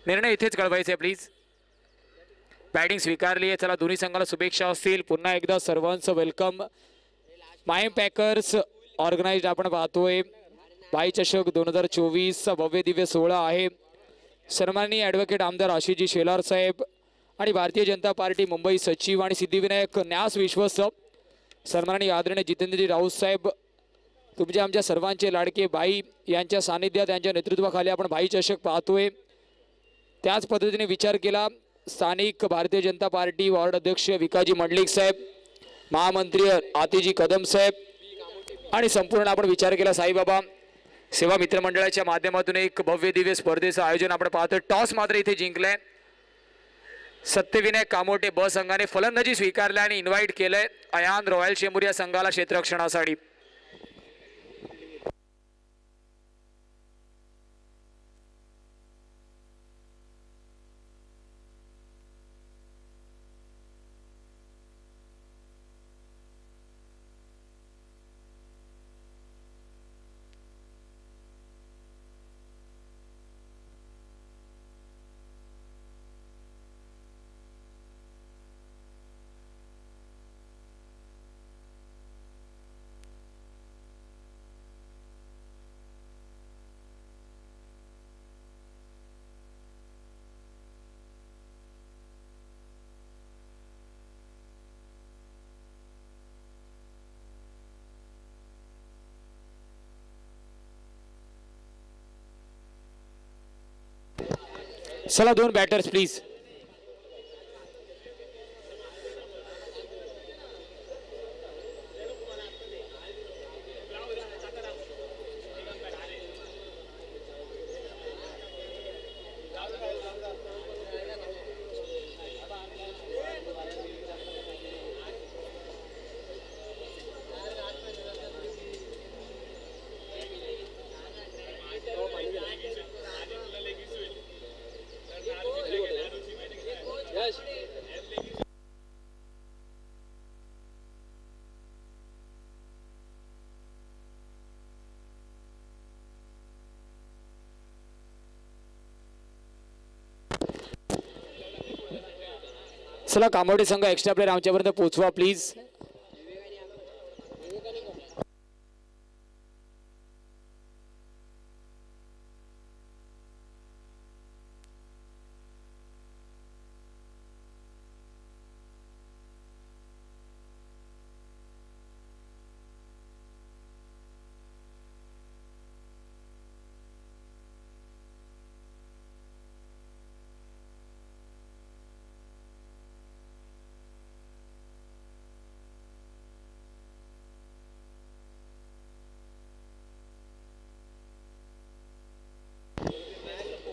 निर्णय इथेच कळवायचे please. Batting स्वीकारली आहे. चला दोन्ही संघाला शुभेच्छा असतील. पुन्हा एकदा सर्वांचं वेलकम. मायम पॅकर्स ऑर्गनाइज्ड आपण पाहतोय भाई चषक 2024 भव्य दिव्य सोहळा आहे. सन्माननीय ॲडव्होकेट आमदार आशिषजी शेलार साहेब आणि भारतीय जनता पार्टी मुंबई सचिव आणि सिद्धिविनायक न्यास विश्वस्त सन्माननीय आदरणीय जितेंद्रजी राऊत साहेब, तुमच्या आमच्या सर्वांचे लाडके भाई यांच्या सानिध्यात यांच्या नेतृत्वाखाली आपण भाई चषक पाहतोय. त्याच पद्धतीने विचार केला स्थानिक भारतीय जनता पार्टी वार्ड अध्यक्ष विकाजी मंडलिक साहेब, महामंत्री आतिजी कदम साहेब आणि संपूर्ण आपण विचार केला साईबाबा सेवा मित्रमंडळाच्या माध्यमातून एक भव्य दिव्य स्पर्धेचं आयोजन आपण पाहतोय. टॉस मात्र इथे जिंकलंय. सत्यविनायक कामोटे ब संघाने फलंदाजी स्वीकारल्या आणि इन्व्हाइट केलंय अयान रॉयल चेंबूर या संघाला क्षेत्ररक्षणासाठी. चला दोन बॅटर्स प्लीज. चला कामोडे संघ एक्स्ट्रा प्लेयर आमच्यापर्यंत पोहोचवा प्लीज.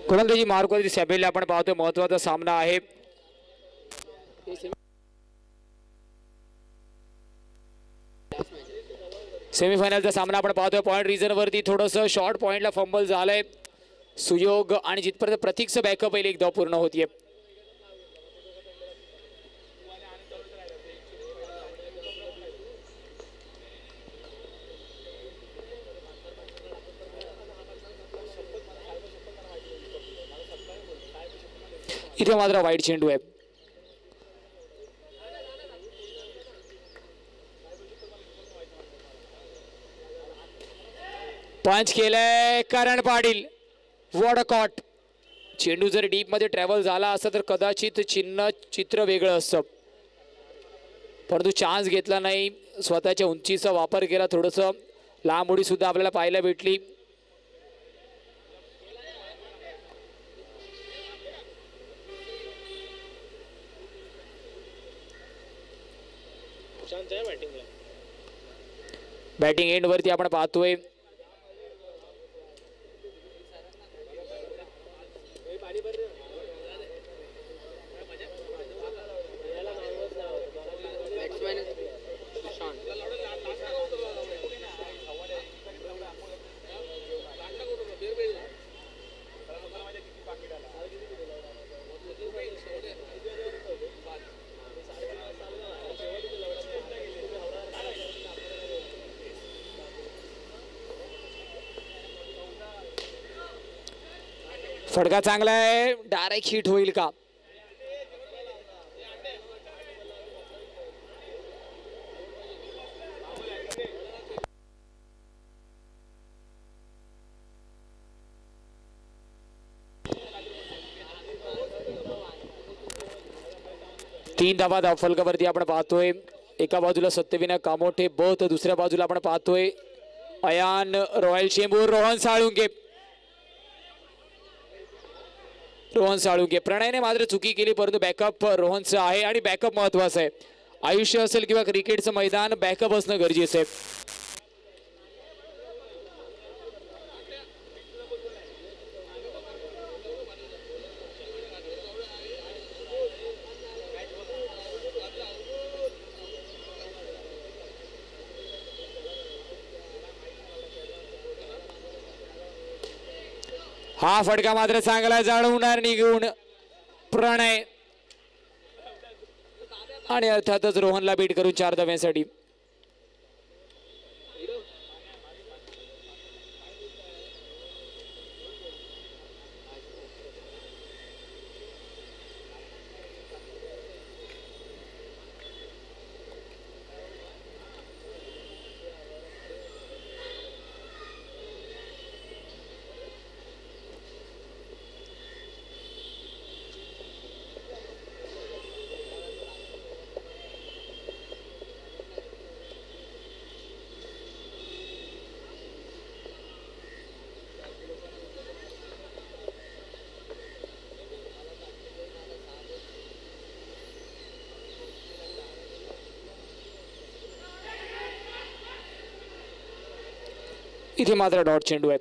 गोलंदाजी मार्कवरती सॅबेला आपण पाहतोय महत्त्वाचा सामना आहे. सेमीफायनलचा सामना आपण पाहतोय. पॉइंट रिझन वरती थोडंसं शॉर्ट पॉइंटला फंबल झालंय. सुयोग आणि जिथपर्यंत प्रतीकचं बॅकअप येईल एक धाव पूर्ण होतीये. इथे मात्र वाईट चेंडू आहे. पंच केलंय करण पाटील. वॉडकॉट. चेंडू जर डीप मध्ये ट्रॅव्हल झाला असता तर कदाचित चित्र वेगळं असतं, परंतु चान्स घेतला नाही. स्वतःच्या उंचीचा वापर केला. थोडंसं लांब उडी सुद्धा आपल्याला पाहायला भेटली. बॅटिंग एंड वरती आपण पाहतोय फटका चांगला आहे, डायरेक्ट हिट होईल का? तीन धावा धावफलकावरती आपण पाहतोय. एका बाजूला सत्यविनायक कामोठे ब, तर दुसऱ्या बाजूला आपण पाहतोय अयान रॉयल चेंबूर, रोहन साळुंके. रोहन साळुंके. प्रणयने मात्र चुकी केली, परंतु बॅकअप रोहनचं आहे आणि बॅकअप महत्वाचं आहे. आयुष्य असेल किंवा क्रिकेटचं मैदान, बॅकअप असणं गरजेचं आहे. हा फटका मात्र चांगला जाळवणार निघून प्रणय, आणि अर्थातच रोहनला बीट करून 4 धाव्यांसाठी. इथे मात्र डॉट चेंडू आहेत.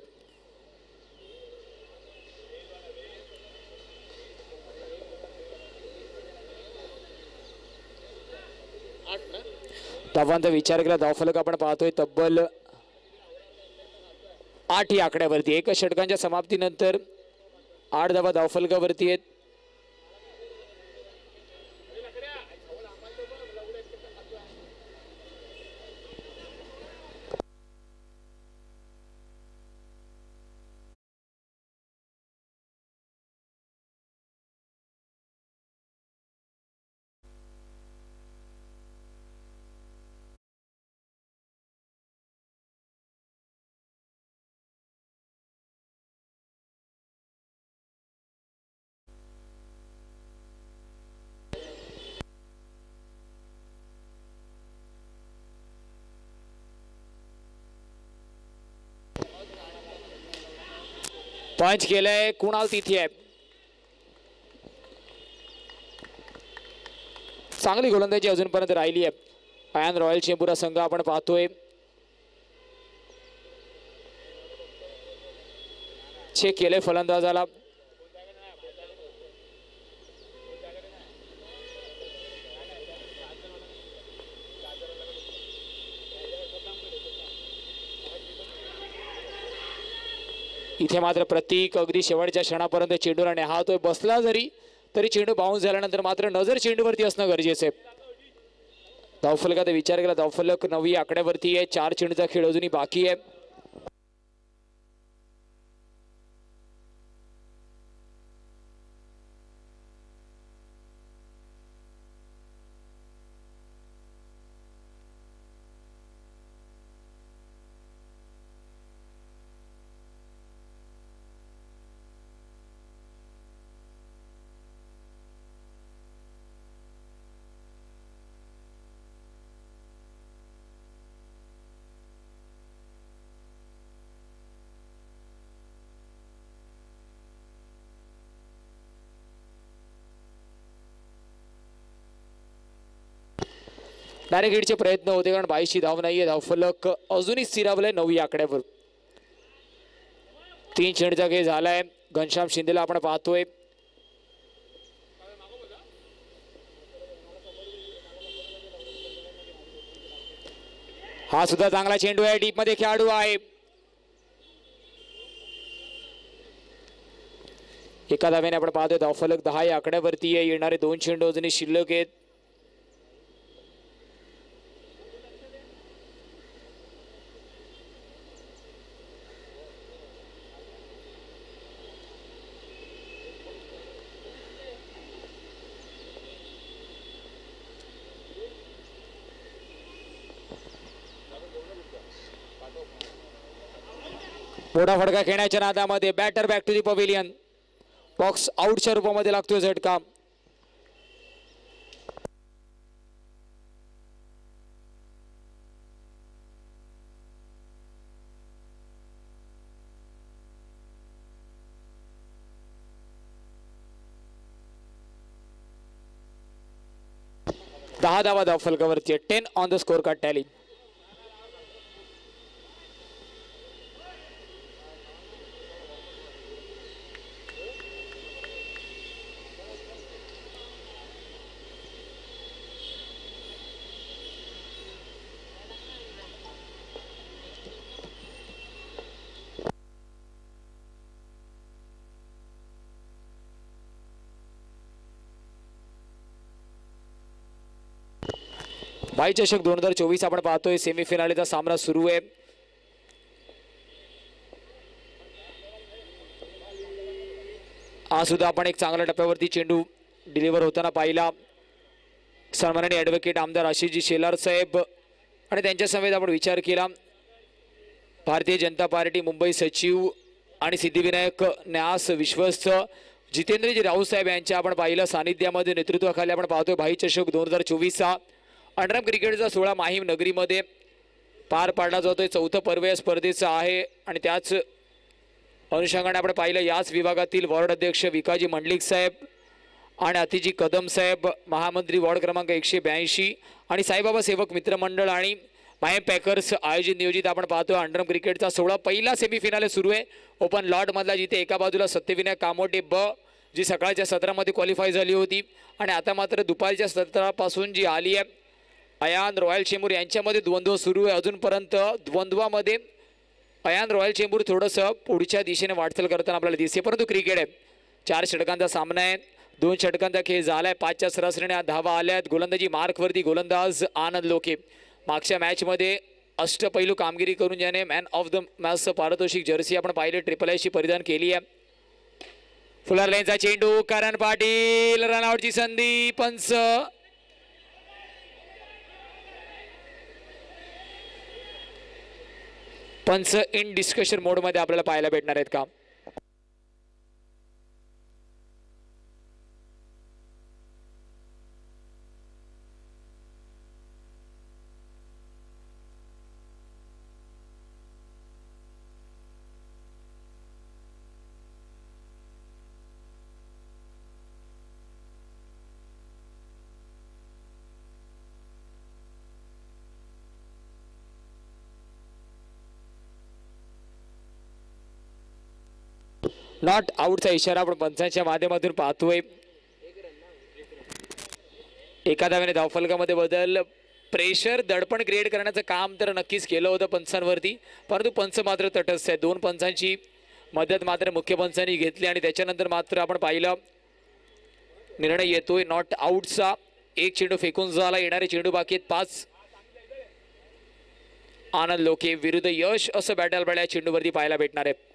धावांचा विचार केला धावफलक आपण पाहतोय तब्बल 8 या आकड्यावरती. 1 षटकांच्या समाप्तीनंतर 8 धावा धावफलकावरती आहेत. पंच केलंय कुणाल तिथे आहे. चांगली गोलंदाजी अजूनपर्यंत राहिली आहे. अयान रॉयल चेंबूर संघ आपण पाहतोय. चेक केलंय फलंदाजाला. इथे मात्र प्रतीक अगदी शेवटच्या क्षणापर्यंत चेंडूला निहाळतोय. बसला जरी तरी चेंडू बाउन्स झाल्यानंतर मात्र नजर चेंडूवरती असणं गरजेचं आहे. धावफलकाचा विचार केला धावफलक 9 आकड्यावरती आहे. 4 चेंडूचा खेळ अजूनही बाकी आहे. डायरेक्ट हिटचे प्रयत्न होते कारण 22 धाव नाहीये. धावफलक अजूनही स्थिरावलाय 9 आकड्यावर. 3 चेंडूचा खेळ झालाय. घनश्याम शिंदेला आपण पाहतोय. हा सुद्धा चांगला चेंडू आहे. डीप मध्ये खेळाडू आहे. एका धाव्याने आपण पाहतोय. धावफलक 10 या आकड्यावरती आहे. येणारे 2 चेंडू अजूनही शिल्लक आहेत. मोठा फटका खेळण्याच्या नादामध्ये batter back to the pavilion. बॉक्स आउटच्या रूपामध्ये लागतोय झटका. दहा धावा धाव फलकावरती 10 on the score card tally. भाई चषक 2024 आपण पाहतोय. सेमीफिनालेचा सामना सुरू आहे. आज सुद्धा आपण एक चांगल्या टप्प्यावरती चेंडू डिलिव्हर होताना पाहिला. सन्माननीय ॲडव्होकेट आमदार आशिषजी शेलार साहेब आणि त्यांच्या समेत आपण विचार केला. भारतीय जनता पार्टी मुंबई सचिव आणि सिद्धिविनायक न्यास विश्वस्त जितेंद्रजी राऊत साहेब यांच्या आपण पाहिलं सानिध्यामध्ये नेतृत्वाखाली आपण पाहतोय भाई चषक 2024चा अंडरआर्म क्रिकेटचा 16 माहीम नगरीमध्ये पार पाडला जातोय. चौथं पर्व या स्पर्धेचं आहे आणि त्याच अनुषंगाने आपण पाहिलं याच विभागातील वॉर्ड अध्यक्ष विकाजी मंडलिक साहेब आणि अतिजी कदम साहेब, महामंत्री वॉर्ड क्रमांक 182 आणि साईबाबा सेवक मित्रमंडळ आणि मायम पॅकर्स आयोजित नियोजित आपण पाहतोय अंडरआर्म क्रिकेटचा 16 पहिला सेमीफिनाले सुरू आहे. ओपन लॉट मधला जिथे एका बाजूला सत्यविनायक कामोटे ब जी सकाळच्या सत्रामध्ये क्वालिफाय झाली होती आणि आता मात्र दुपारच्या सत्रापासून जी आली आहे अयान रॉयल चेंबूर यांच्यामध्ये द्वंद्व सुरू आहे. अजूनपर्यंत द्वंद्वामध्ये अयान रॉयल चेंबूर थोडंसं पुढच्या दिशेने वाटचाल करताना आपल्याला दिसते. परंतु क्रिकेट आहे. 4 षटकांचा सामना आहे. 2 षटकांचा खेळ झालाय. 5च्या सरासरीने धावा आल्यात. गोलंदाजी मार्कवरती गोलंदाज आनंद लोके. मागच्या मॅचमध्ये अष्टपैलू कामगिरी करून ज्याने मॅन ऑफ द मॅचचं पारितोषिक जर्सी आपण पाहिले IIIC परिधान केली आहे. फुलर लाईनचा चेंडू करण पाटील रनआउटची संधी. पंच इन डिस्कशन मोडमध्ये आपल्याला पाहायला भेटणार आहेत का? नॉट आउटचा इशारा आपण पंचांच्या माध्यमातून पाहतोय. एका धावेने धावफलकामध्ये बदल. प्रेशर दडपण क्रिएट करण्याचं काम तर नक्कीच केलं होतं पंचांवरती, परंतु पंच मात्र तटस्थ आहे. 2 पंचांची मदत मात्र मुख्य पंचांनी घेतली आणि त्याच्यानंतर मात्र आपण पाहिलं निर्णय येतोय नॉट आउटचा. एक चेंडू फेकून झाला. येणारे चेंडू बाकी आहेत 5. आनंद लोके विरुद्ध यश असं बॅटल बॅट या चेंडूवरती पाहायला भेटणार आहे.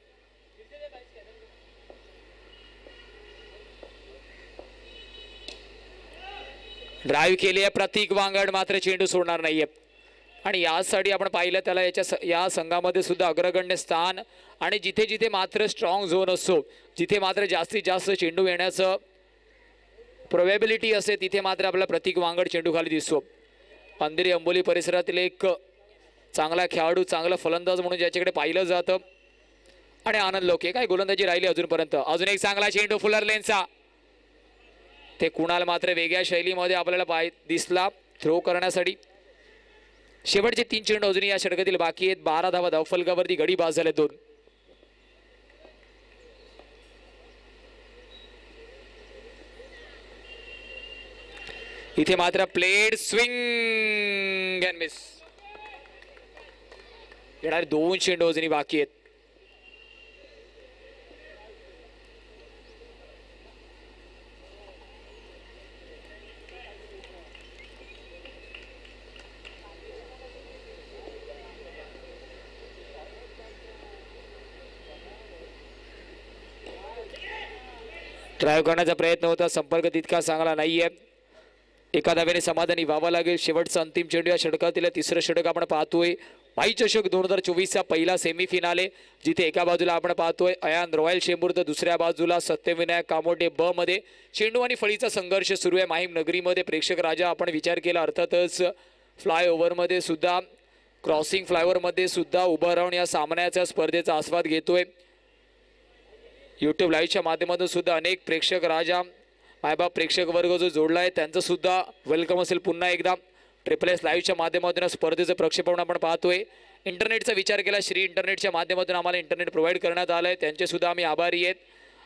ड्राईव्ह केली आहे प्रतीक वांगड, मात्र चेंडू सोडणार नाहीये आणि यासाठी आपण पाहिलं त्याला या संघामध्ये सुद्धा अग्रगण्य स्थान आणि जिथे जिथे मात्र स्ट्रॉंग झोन असतो, जिथे मात्र जास्तीत जास्त चेंडू येण्याचं प्रोबॅबिलिटी असते, तिथे मात्र आपल्याला प्रतीक वांगड चेंडू खाली दिसतो. अंधेरी अंबोली परिसरातील एक चांगला खेळाडू, चांगला फलंदाज म्हणून ज्याच्याकडे पाहिलं जातं आणि आनंद लोके काय गोलंदाजी राहिली अजूनपर्यंत. अजून एक चांगला चेंडू फुलर लेनचा. ते कुणाल मात्र वेगळ्या शैलीमध्ये आपल्याला दिसला थ्रो करण्यासाठी. शेवटचे 3 चेंडू अजून या षटकातील बाकी आहेत. 12 धावा धावफलकावरती गडी बाद झाले 2. इथे मात्र प्लेड स्विंग अँड मिस. येणारे 2 चेंडू अजूनही बाकी आहेत. ड्राईव्ह करण्याचा प्रयत्न होता, संपर्क तितका चांगला नाहीये. एका धावेने समाधानी व्हावं लागेल. शेवटचा अंतिम चेंडू या षटकातील 3रं षटक आपण पाहतोय. भाई चषक 2024चा पहिला सेमीफिनाले, जिथे एका बाजूला आपण पाहतोय अयान रॉयल चेंबूर, तर दुसऱ्या बाजूला सत्यविनायक कामोटे ब मध्ये चेंडू आणि फळीचा संघर्ष सुरू आहे माहीम नगरीमध्ये. प्रेक्षक राजा आपण विचार केला अर्थातच फ्लायओव्हरमध्ये सुद्धा, क्रॉसिंग फ्लायओव्हरमध्ये सुद्धा उभं राहून या सामन्याच्या स्पर्धेचा आस्वाद घेतोय. यूट्यूब लाईव्हच्या माध्यमातून सुद्धा अनेक प्रेक्षक राजा मायबाप प्रेक्षक वर्ग जो जोडला आहे त्यांचं सुद्धा वेलकम असेल पुन्हा एकदा. ट्रिपल एस लाईव्हच्या माध्यमातून स्पर्धेचं प्रक्षेपण आपण पाहतोय. इंटरनेटचा विचार केला, श्री इंटरनेटच्या माध्यमातून आम्हाला इंटरनेट प्रोव्हाइड करण्यात आलं आहे, त्यांचे सुद्धा आम्ही आभारी आहेत.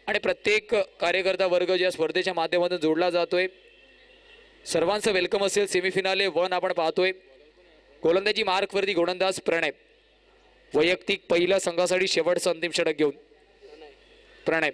आणि प्रत्येक कार्यकर्ता वर्ग ज्या स्पर्धेच्या माध्यमातून जोडला जातोय सर्वांचं वेलकम असेल. सेमीफिनाले 1 आपण पाहतोय. गोलंदाजी मार्कवरती गोलंदाज प्रणय, वैयक्तिक पहिल्या संघासाठी शेवटचं अंतिम षटक घेऊन प्रणय.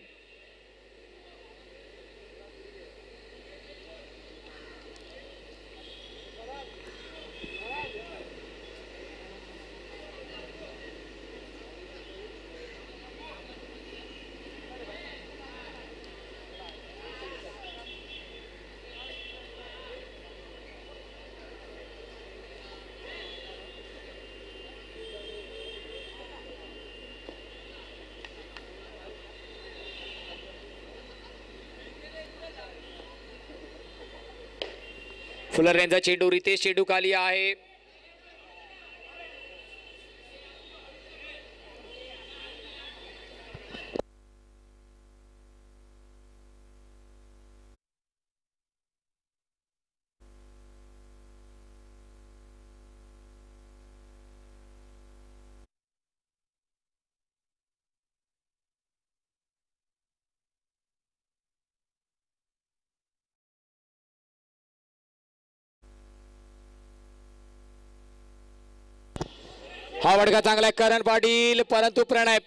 फुलर यांचा चेंडू, रितेश चेंडू खाली आहे. हा वडका चांगला आहे करण पाटील, परंतु प्रणय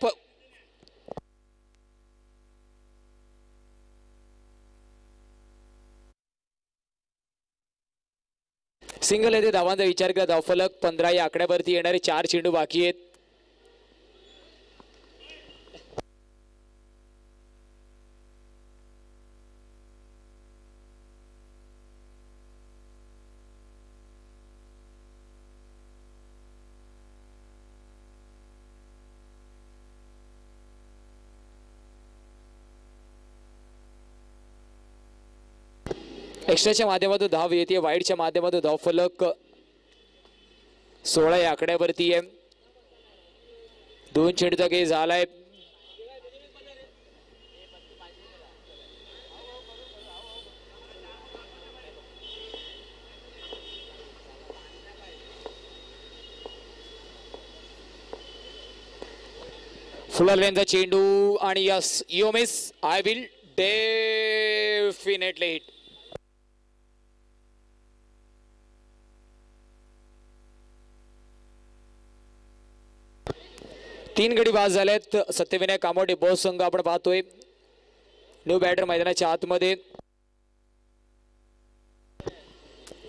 सिंगल येथे धावांचा विचार केला. धावफलक 15 या आकड्यावरती येणारे 4 चेंडू बाकी आहेत. एक्स्ट्राच्या माध्यमातून धाव येते, वाईडच्या माध्यमातून धावफलक 16 या आकड्यावरती आहे. 2 चेंडूचा गेम झालाय. फुलर लेनचा चेंडू आणि yes you miss, I will definitely hit. तीन गडी बाद झालेत. सत्यविनायक कामोटे बॉस संघ आपण पाहतोय. न्यू बॅटर मैदानाच्या आतमध्ये.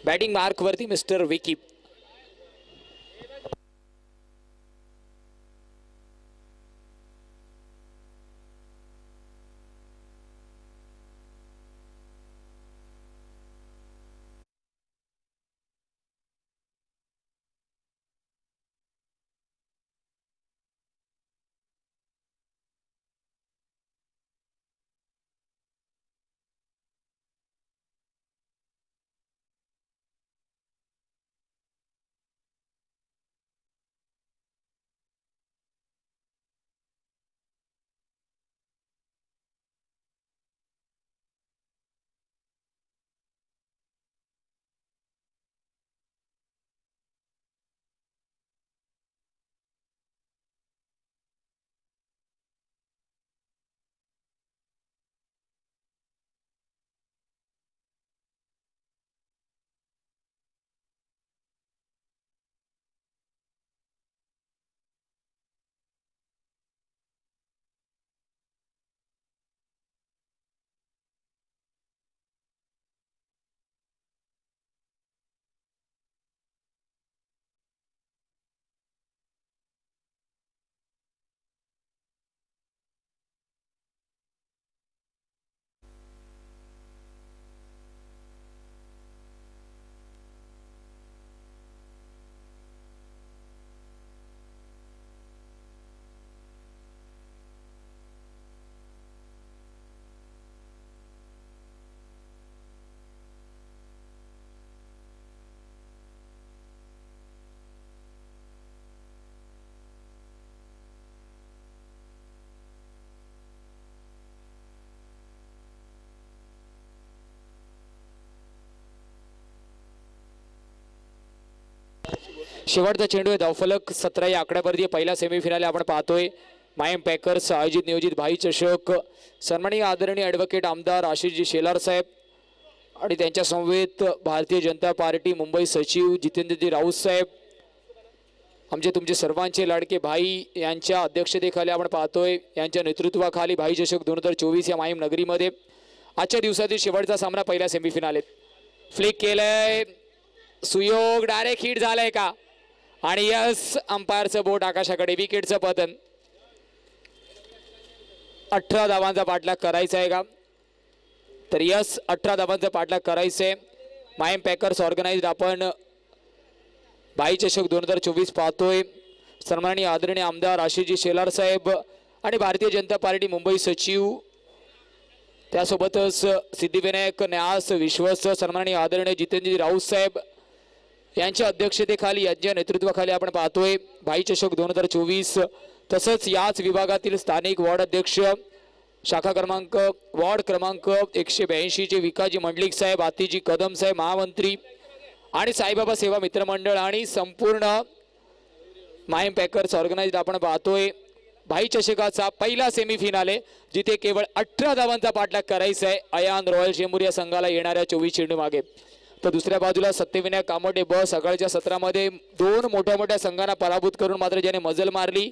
बॅटिंग मार्क वरती मिस्टर विकी. शेवटचा चेंडू आहे, धावफलक 17 या आकड्यावरती पहिला सेमीफिनाल आपण पाहतोय. मायम पॅकर्स आयोजित नियोजित भाई चषक. सन्माननीय आदरणीय ॲडव्होकेट आमदार आशिषजी शेलार साहेब आणि त्यांच्या समवेत भारतीय जनता पार्टी मुंबई सचिव जितेंद्रजी राऊत साहेब, आमचे तुमचे सर्वांचे लाडके भाई यांच्या अध्यक्षतेखाली आपण पाहतोय. यांच्या नेतृत्वाखाली भाई चषक 2024 या माहीम नगरीमध्ये आजच्या दिवसातील शेवटचा सामना पहिला सेमीफिनाल आहे. फ्लिक केलंय, सुयोग डायरेक्ट हिट झालाय का आणि यस अंपायरचं बोट आकाशाकडे. विकेटचं पतन. 18 धावांचा पाठलाग करायचा आहे का, तर यस 18 धावांचा पाठलाग करायचंय. मायम पॅकर्स ऑर्गनाइज्ड आपण भाई चषक 2024 पाहतोय. सन्माननीय आदरणीय आमदार आशिषजी शेलार साहेब आणि भारतीय जनता पार्टी मुंबई सचिव, त्यासोबतच सिद्धिविनायक न्यास विश्वस्त सन्माननीय आदरणीय जितेंद्रजी राऊत साहेब यांच्या अध्यक्षतेखाली यांच्या नेतृत्वाखाली आपण पाहतोय भाई चषक 2024. तसंच याच विभागातील स्थानिक वॉर्ड अध्यक्ष शाखा क्रमांक वॉर्ड क्रमांक 182 चे विकाजी मंडलिक साहेब, आतिजी कदम साहेब महामंत्री आणि साईबाबा सेवा मित्रमंडळ आणि संपूर्ण मायम पॅकर्स ऑर्गनाइज्ड आपण पाहतोय भाई चषकाचा पहिला सेमीफिनाल आहे, जिथे केवळ 18 धावांचा पाठलाग करायचा आहे अयान रॉयल चेंबूर या संघाला येणाऱ्या 24 चेंडू मागे. तर दुसऱ्या बाजूला सत्यविनायक कामोटे ब सकाळच्या सत्रामध्ये 2 मोठ्या संघांना पराभूत करून मात्र ज्याने मजल मारली.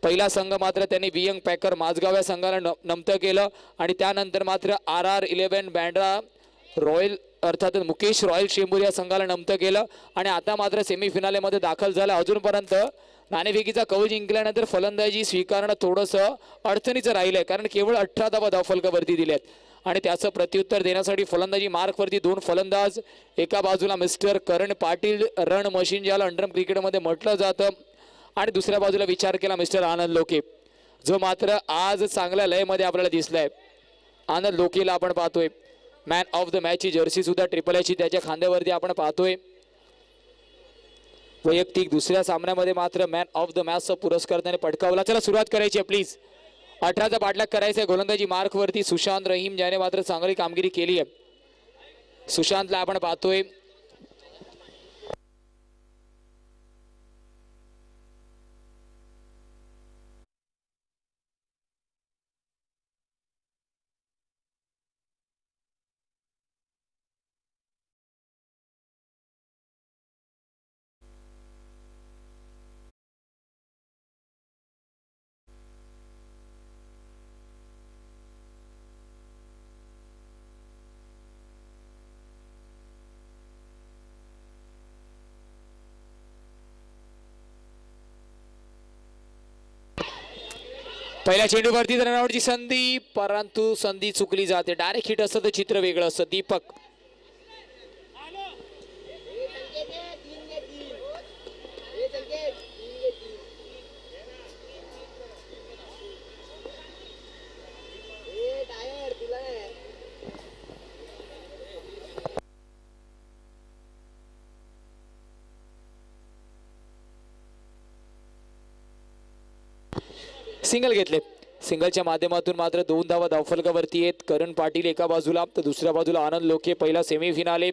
पहिला संघ मात्र त्यांनी वियंग पॅकर माझगाव या संघाला नमतं केलं आणि त्यानंतर मात्र RR11 बँड्रा रॉयल अर्थात मुकेश रॉयल चेंबूर या संघाला नमतं केलं आणि आता मात्र सेमीफिनालेमध्ये दाखल झाला. अजूनपर्यंत नाणेफेकीचा कौल जिंकल्यानंतर फलंदाजी स्वीकारणं थोडंसं अडचणीचं राहिलंय, कारण केवळ 18 धावा धावफलकावरती दिल्यात आणि त्याचं प्रत्युत्तर देण्यासाठी फलंदाजी मार्कवरती 2 फलंदाज. एका बाजूला मिस्टर करण पाटील रन मशीन ज्याला अंडरम क्रिकेटमध्ये म्हटलं जातं आणि दुसऱ्या बाजूला विचार केला मिस्टर आनंद लोके, जो मात्र आज चांगल्या लयमध्ये आपल्याला दिसलाय. आनंद लोकेला आपण पाहतोय मॅन ऑफ द मॅचची जर्सी सुद्धा ट्रिपल एची त्याच्या खांद्यावरती आपण पाहतोय. वैयक्तिक दुसऱ्या सामन्यामध्ये मात्र मॅन ऑफ द मॅचचा पुरस्कार त्याने पटकावला. चला सुरुवात करायची आहे प्लीज. 18चा पाठलाग करायचा आहे गोलंदाजी मार्कवरती सुशांत रहीम ज्याने मात्र चांगली कामगिरी केली आहे. सुशांतला आपण पाहतोय पहिल्या चेंडूवरती रनआउटची संधी, परंतु संधी चुकली जाते. डायरेक्ट हिट असतं तर चित्र वेगळं असतं. दीपक सिंगल घेतले. सिंगलच्या माध्यमातून मात्र 2 धावा धावफलकावरती आहेत. करण पाटील एका बाजूला तर दुसऱ्या बाजूला आनंद लोके. पहिला सेमीफिनाल आहे.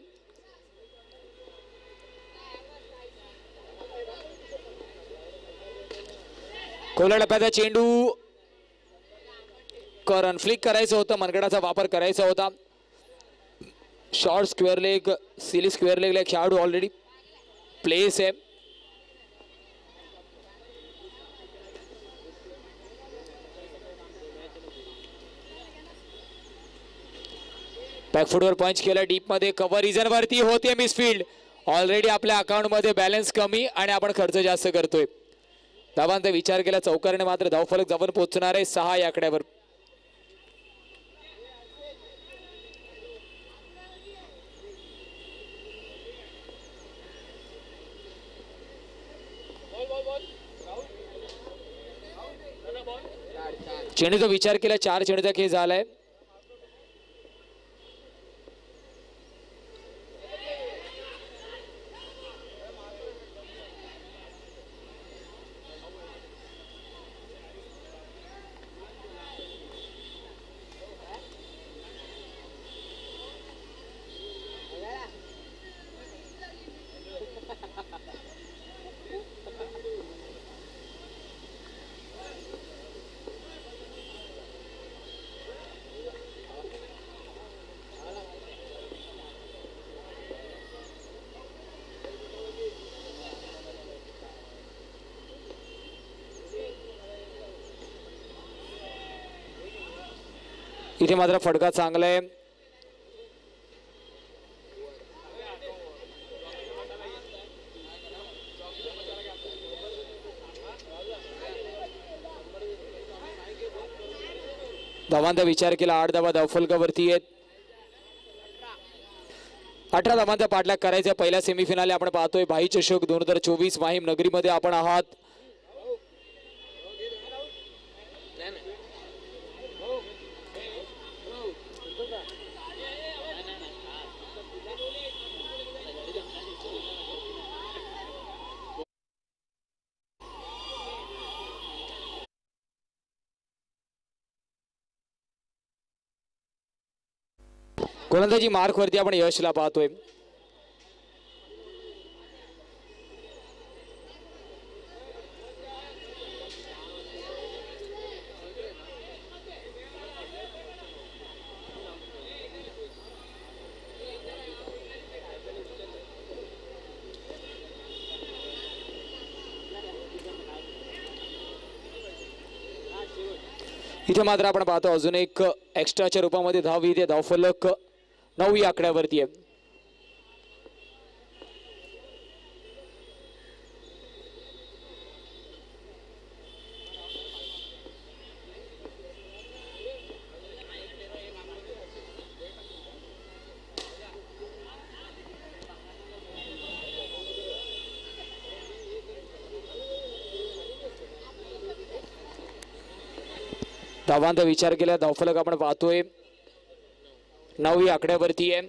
खोला टप्प्याचा चेंडू करण फ्लिक करायचं होतं, मनगडाचा वापर करायचा होता. Short square leg silly square लेगला खेळाडू ऑलरेडी प्लेस आहे. बॅकफुटवर पंच केला डीप मध्ये. कव्हर रिझन वरती होते मिसफील्ड. ऑलरेडी आपल्या अकाउंट मध्ये बॅलन्स कमी आणि आपण खर्च जास्त करतोय. धावांचा विचार केला चौकारने मात्र धावफलक जाऊन पोहोचणार आहे 6 या आकड्यावर. चेंडूचा विचार केला 4 चेंडूचा खेळ झालाय. इथे मात्र फटका चांगला आहे. धावांचा विचार केला. 8 धावा धावफलकावरती आहेत. 18 धावांचा पाठलाग करायचा. पहिल्या सेमीफिनाल आपण पाहतोय भाई चषक 2024 माहीम नगरीमध्ये आपण आहात. गोलंदाजी मार्क वरती आपण यशला पाहतोय. इथे मात्र आपण पाहतो अजून एक एक्स्ट्राच्या रूपामध्ये धाव इथे धावफलक 9 या आकड्यावरती आहे. धावांचा विचार केला. धावफलक आपण पाहतोय 9 या आकड्यावरती आहे.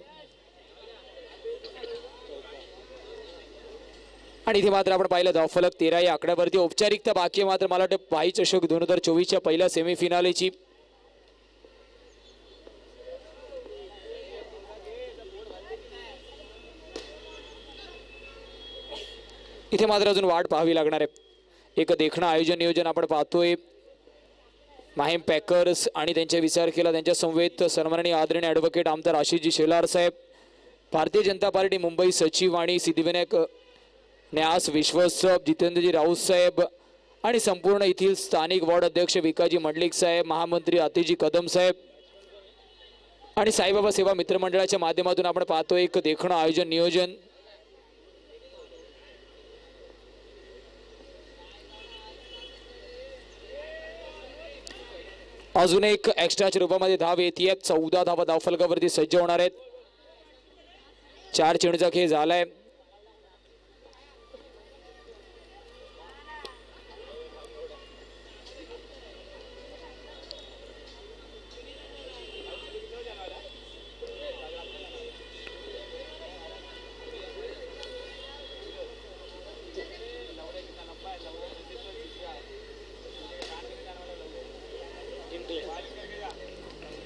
आणि इथे मात्र आपण पाहिलं धावफलक 13 या आकड्यावरती. औपचारिकता बाकी मात्र मला वाटतं भाई चषक 2024च्या पहिल्या सेमीफिनालेची. इथे मात्र अजून वाट पाहावी लागणार आहे. एक देखणं आयोजन नियोजन आपण पाहतोय. माहीम पॅकर्स आणि त्यांच्या विचार केला त्यांच्या समवेत सन्माननीय आदरणीय ॲडव्होकेट आमदार आशिषजी शेलार साहेब, भारतीय जनता पार्टी मुंबई सचिव आणि सिद्धिविनायक न्यास विश्वस्त जितेंद्रजी राऊत साहेब आणि संपूर्ण येथील स्थानिक वॉर्ड अध्यक्ष विकाजी मंडलिक साहेब, महामंत्री आतिजी कदम साहेब आणि साईबाबा सेवा मित्रमंडळाच्या माध्यमातून आपण पाहतो एक देखणं आयोजन नियोजन. अजून एक एक्स्ट्राच्या रूपामध्ये धाव येते. 14 धावा धावफलकावरती सज्ज होणार आहेत. 4 चेंडूचा खेळ झालाय.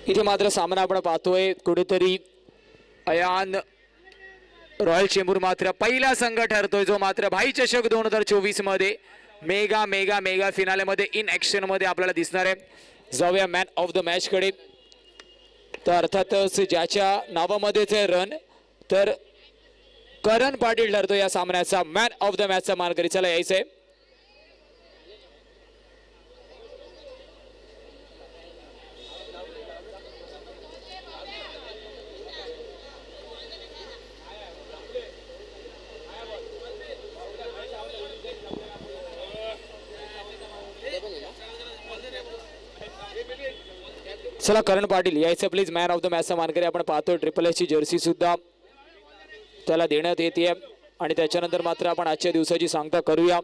इथे मात्र सामना आपण पाहतोय कुठेतरी अयान रॉयल चेंबूर मात्र पहिला संघ ठरतोय जो मात्र भाई चषक 2024 मध्ये मेगा मेगा मेगा फिनाले मध्ये इन ऍक्शन मध्ये आपल्याला दिसणार आहे. जाऊया मॅन ऑफ द मॅच कडे. तर अर्थातच ज्याच्या नावामध्येच आहे रन, तर करण पाटील ठरतो या सामन्याचा मॅन ऑफ द मॅचचा मानकरी. चला यायचंय. चला करण पाटील यायचं प्लीज. मॅन ऑफ द मॅचचा मानकरी आपण पाहतोय. ट्रिपल एच ची जर्सी सुद्धा त्याला देण्यात येते आणि त्याच्यानंतर मात्र आपण आजच्या दिवसाची सांगता करूया.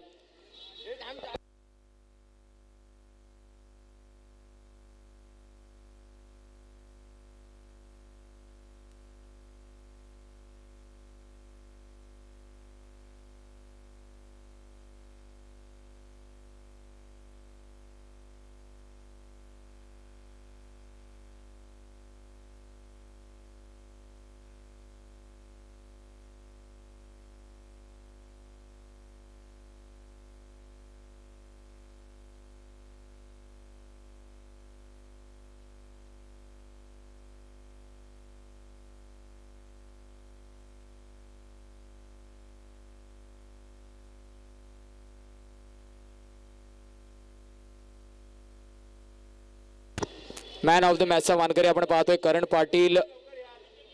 मॅन ऑफ द मॅचचा मानकरी आपण पाहतोय करण पाटील.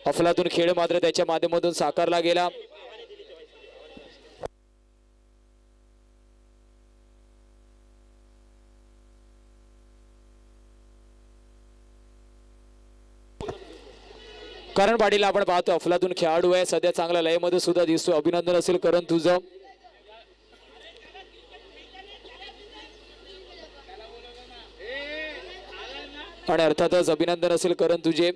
अफलातून खेळ मात्र त्याच्या माध्यमातून साकारला गेला. करण पाटील आपण पाहतो अफलातून खेळाडू आहे, सध्या चांगल्या लयमध्ये सुद्धा दिसतो. अभिनंदन असेल करण तुझं. आणि अर्थातच अभिनंदन असेल करण तुझे.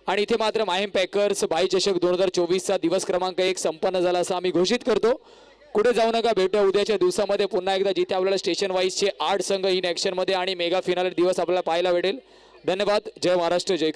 आणि इथे मात्र माहीम पॅकर्स बाई चषक 2024चा दिवस क्रमांक 1 संपन्न झाला असं आम्ही घोषित करतो. कुठे जाऊ नका, भेटूया उद्याच्या दिवसामध्ये पुन्हा एकदा, जिथे आपल्याला स्टेशन वाईजचे 8 संघ इन ॲक्शनमध्ये आणि मेगा फिनाले दिवस आपल्याला पाहायला भेटेल. धन्यवाद. जय महाराष्ट्र, जय